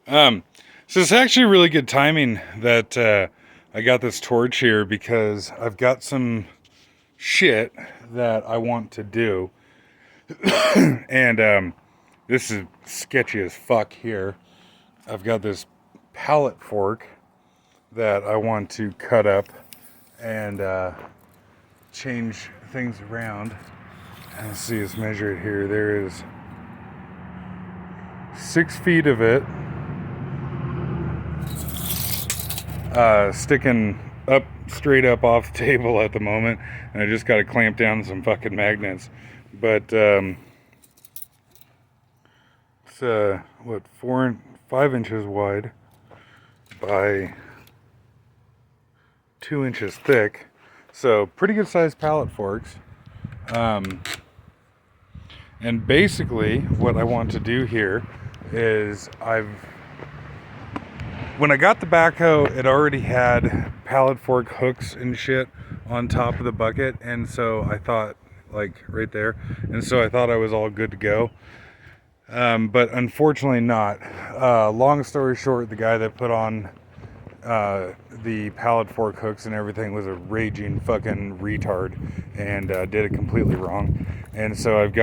So it's actually really good timing that I got this torch here because I've got some shit that I want to do. And this is sketchy as fuck here. I've got this pallet fork that I want to cut up and change things around. And let's see, let's measure it here. There is 6 feet of it sticking up straight up off the table at the moment, and I just got to clamp down some fucking magnets. But it's what 5 inches wide by 2 inches thick, so pretty good sized pallet forks. And basically what I want to do here is when I got the backhoe, it already had pallet fork hooks and shit on top of the bucket, and so I thought, like right there, and so I thought I was all good to go. But unfortunately not. Long story short, the guy that put on the pallet fork hooks and everything was a raging fucking retard and did it completely wrong. And so I've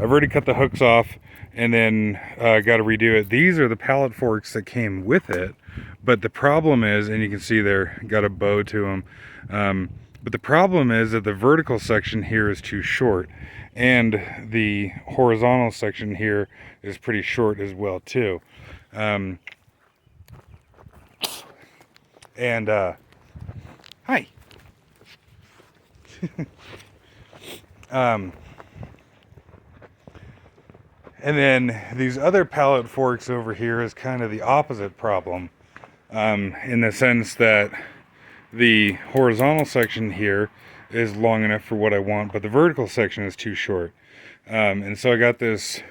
already cut the hooks off and then got to redo it. These are the pallet forks that came with it, but the problem is, and you can see they're got a bow to them, but the problem is that the vertical section here is too short, and the horizontal section here is pretty short as well too. And hi. And then these other pallet forks over here is kind of the opposite problem, in the sense that the horizontal section here is long enough for what I want, but the vertical section is too short. And so I got this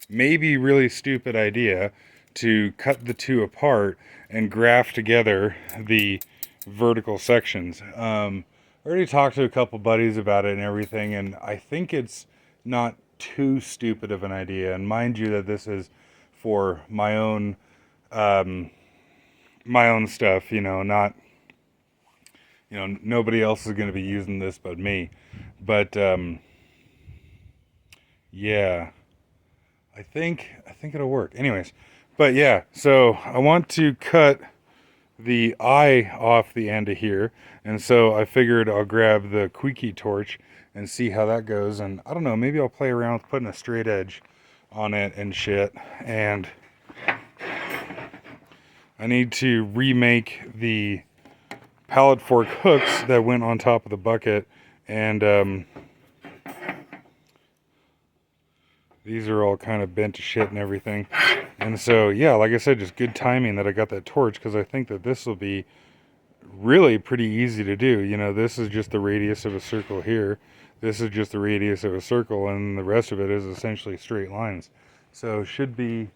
maybe really stupid idea to cut the two apart and graft together the vertical sections. I already talked to a couple buddies about it and everything, and I think it's not too stupid of an idea. And mind you that this is for my own stuff, not, nobody else is going to be using this but me. But yeah, I think it'll work. Anyways, but yeah, so I want to cut the eye off the end of here, and so I figured I'll grab the koike torch and see how that goes. And I don't know, maybe I'll play around with putting a straight edge on it and shit. And I need to remake the pallet fork hooks that went on top of the bucket, and these are all kind of bent to shit and everything. And so, yeah, like I said, just good timing that I got that torch, because I think that this will be really pretty easy to do. This is just the radius of a circle here. This is just the radius of a circle, and the rest of it is essentially straight lines. So should be,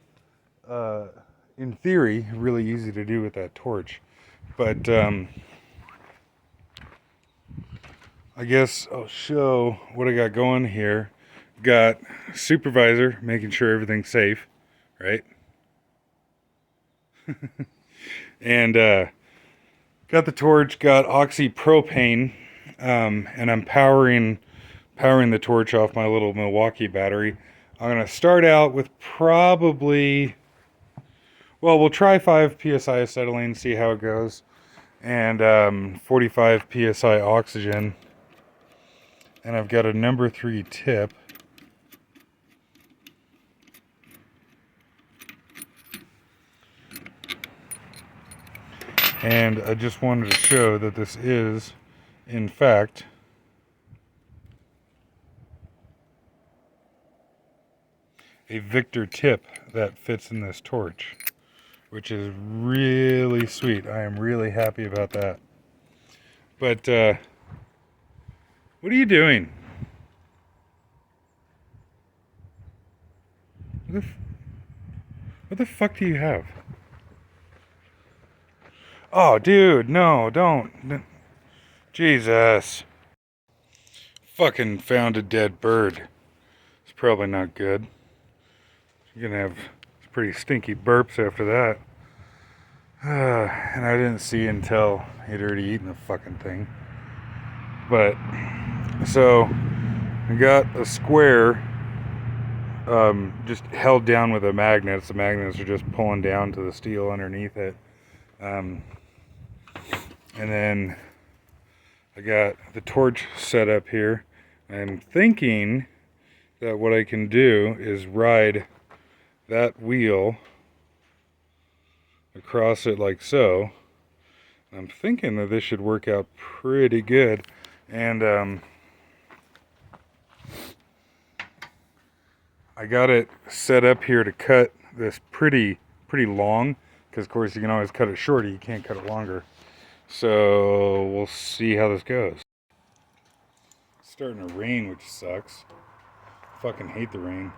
in theory, really easy to do with that torch. But I guess I'll show what I got going here. Got supervisor making sure everything's safe, right? And got the torch, got oxypropane, and I'm powering the torch off my little Milwaukee battery. I'm gonna start out with probably, well, we'll try 5 psi acetylene, see how it goes, and 45 psi oxygen. And I've got a number 3 tip. And I just wanted to show that this is, in fact, a Victor tip that fits in this torch, which is really sweet. I am really happy about that. But, what are you doing? What the fuck do you have? Oh, dude, no, don't. Jesus. Fucking found a dead bird. It's probably not good. It's pretty stinky burps after that. And I didn't see until he'd already eaten the fucking thing. But, so, I got a square just held down with a magnet. The magnets are just pulling down to the steel underneath it. And then I got the torch set up here. I'm thinking that what I can do is ride that wheel across it like so. I'm thinking that this should work out pretty good. And I got it set up here to cut this pretty long, because of course you can always cut it shorter, you can't cut it longer. So we'll see how this goes. It's starting to rain, which sucks. Fucking hate the rain.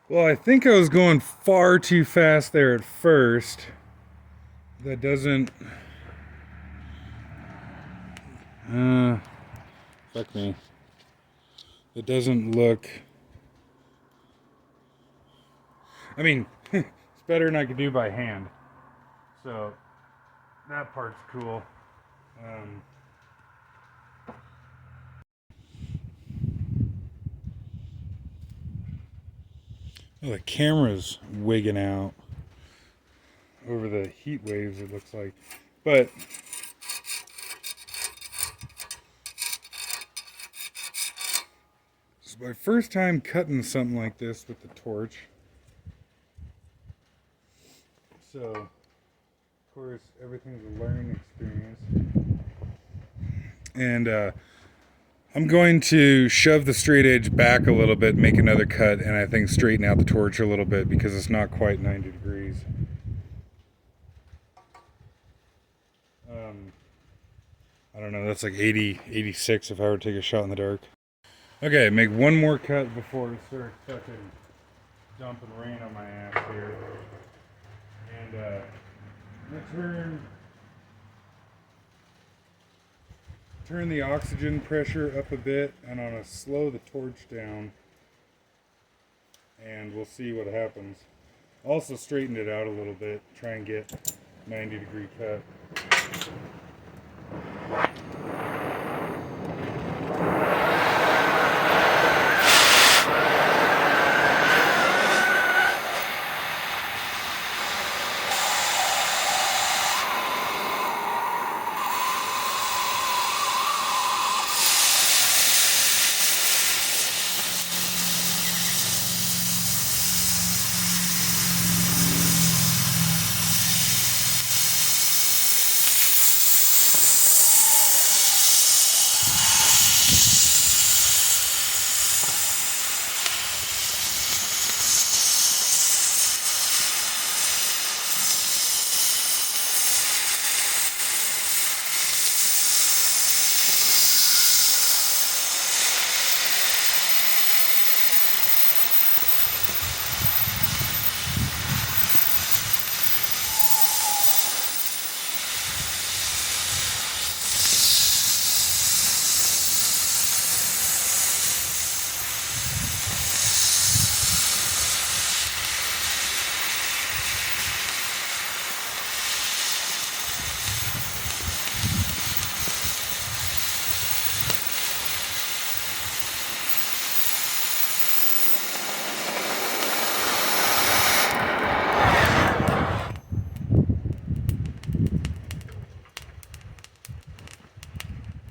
Well, I think I was going far too fast there at first. That doesn't... fuck me. It doesn't look... I mean, it's better than I could do by hand. So, that part's cool. Oh, the camera's wigging out over the heat waves, it looks like. But this is my first time cutting something like this with the torch. So, of course, everything's a learning experience. And I'm going to shove the straight edge back a little bit, make another cut, and I think straighten out the torch a little bit because it's not quite 90 degrees. I don't know, that's like 80, 86 if I were to take a shot in the dark. Okay, make one more cut before it starts fucking dumping rain on my ass here. And I'm gonna turn the oxygen pressure up a bit, and I'm gonna slow the torch down, and we'll see what happens. Also straighten it out a little bit, try and get 90-degree cut.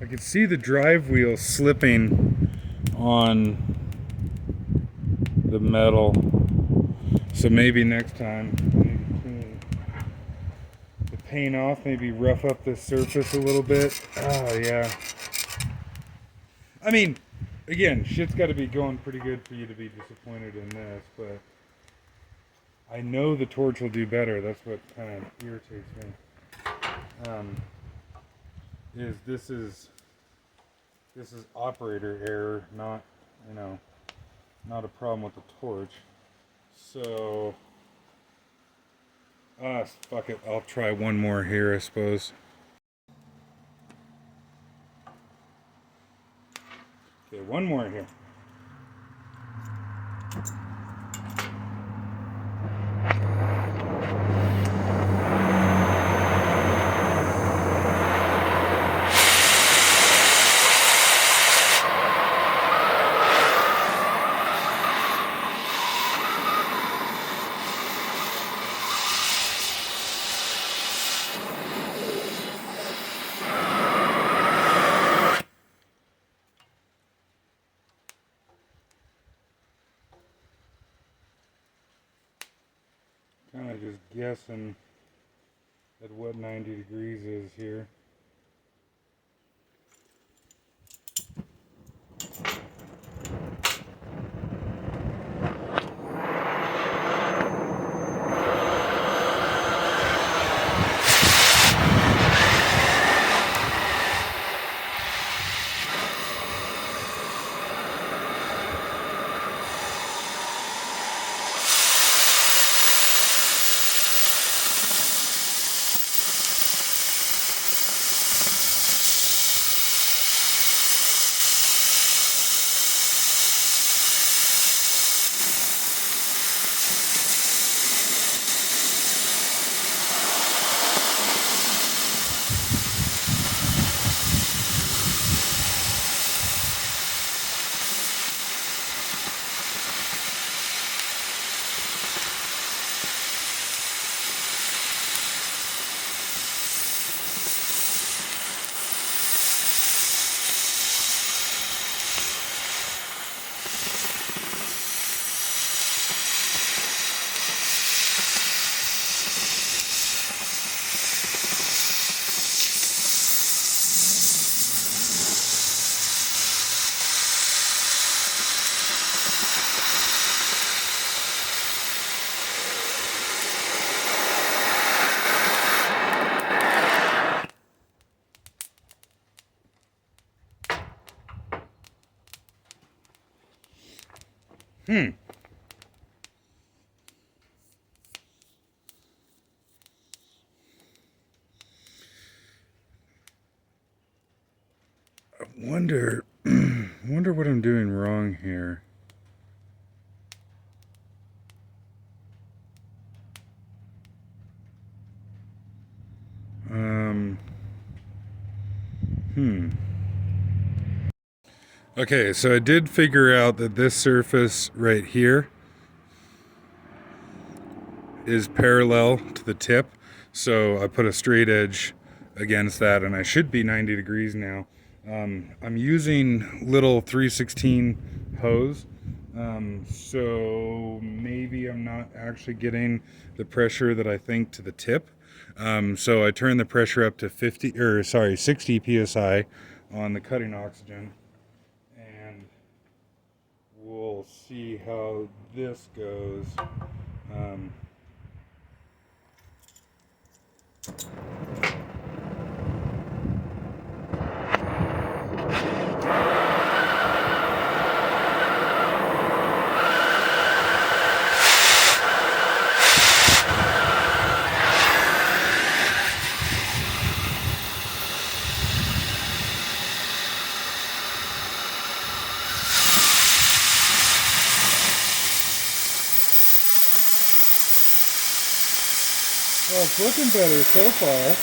I can see the drive wheel slipping on the metal, so maybe next time I need to clean the paint off, maybe rough up the surface a little bit. Oh yeah. I mean, again, shit's got to be going pretty good for you to be disappointed in this, but I know the torch will do better. That's what kind of irritates me. This is operator error, not, you know, not a problem with the torch. So, fuck it, I'll try one more here, I suppose. Okay, one more here. Kind of just guessing at what 90 degrees is here. Hmm. I wonder, wonder what I'm doing wrong here. Um, hmm. Okay, so I did figure out that this surface right here is parallel to the tip. So I put a straight edge against that, and I should be 90 degrees now. I'm using little 316 hose, so maybe I'm not actually getting the pressure that I think to the tip. So I turn the pressure up to 60 psi on the cutting oxygen, and we'll see how this goes. Um, Well, it's looking better so far.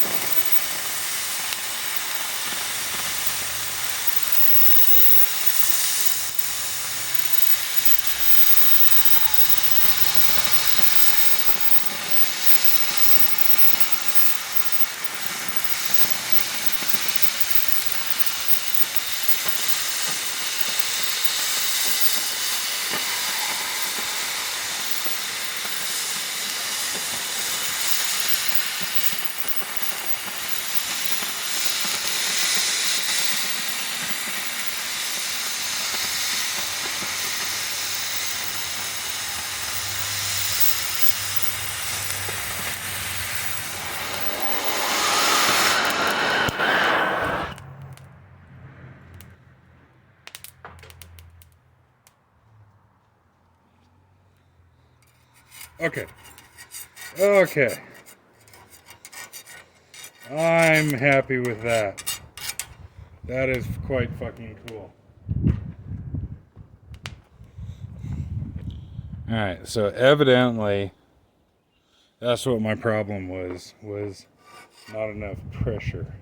Okay. Okay. I'm happy with that. That is quite fucking cool. Alright, so evidently that's what my problem was not enough pressure.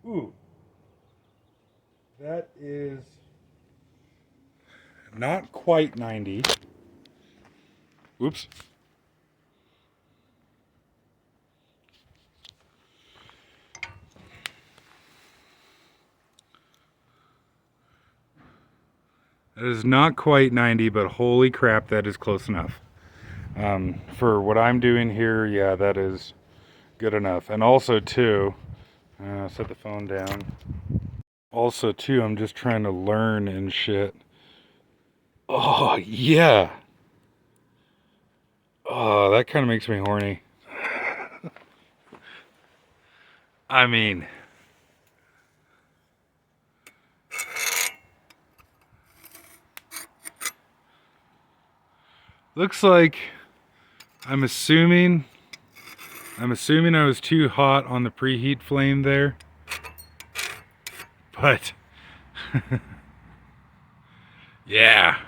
Ooh. That is not quite 90. Oops. That is not quite 90, but holy crap, that is close enough. For what I'm doing here, yeah, that is good enough. And also, too, set the phone down. Also, too, I'm just trying to learn and shit. Oh, yeah. Oh, that kind of makes me horny. I mean, looks like I'm assuming I was too hot on the preheat flame there. But yeah.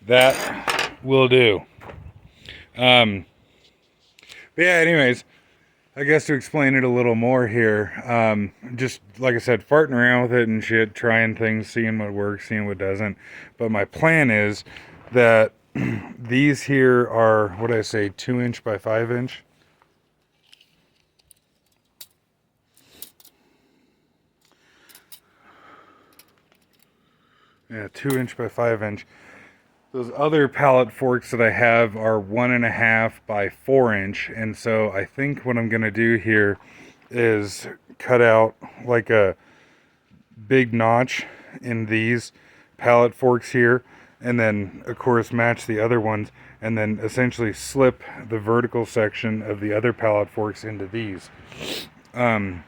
That will do. But yeah, anyways, I guess to explain it a little more here, just like I said, farting around with it and shit, trying things, seeing what works, seeing what doesn't. But my plan is that these here are, what did I say, 2" by 5". Yeah, 2" by 5". Those other pallet forks that I have are 1.5" by 4". And so I think what I'm gonna do here is cut out like a big notch in these pallet forks here, and then of course match the other ones, and then essentially slip the vertical section of the other pallet forks into these. Now,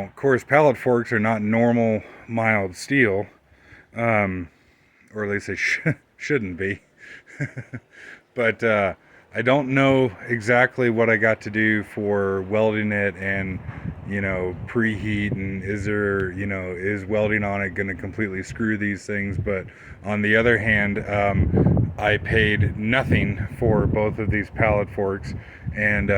of course, pallet forks are not normal mild steel, or at least they shouldn't be. But I don't know exactly what I got to do for welding it and, preheat, and is welding on it going to completely screw these things. But on the other hand, I paid nothing for both of these pallet forks, and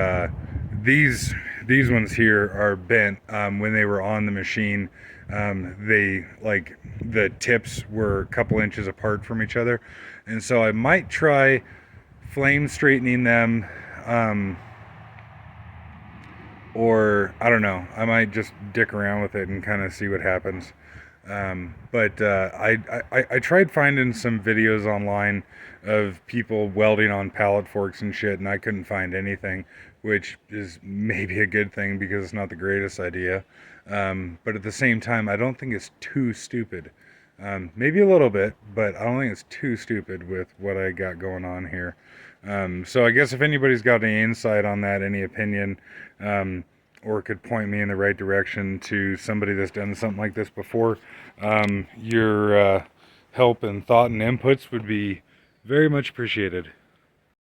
these ones here are bent. When they were on the machine, they, like, the tips were a couple inches apart from each other, and so I might try flame straightening them, or I don't know, I might just dick around with it and kind of see what happens. But I tried finding some videos online of people welding on pallet forks and shit, and I couldn't find anything, which is maybe a good thing because it's not the greatest idea. But at the same time, I don't think it's too stupid. Maybe a little bit, but I don't think it's too stupid with what I got going on here. So I guess if anybody's got any insight on that, any opinion, or could point me in the right direction to somebody that's done something like this before, your help and thought and inputs would be very much appreciated.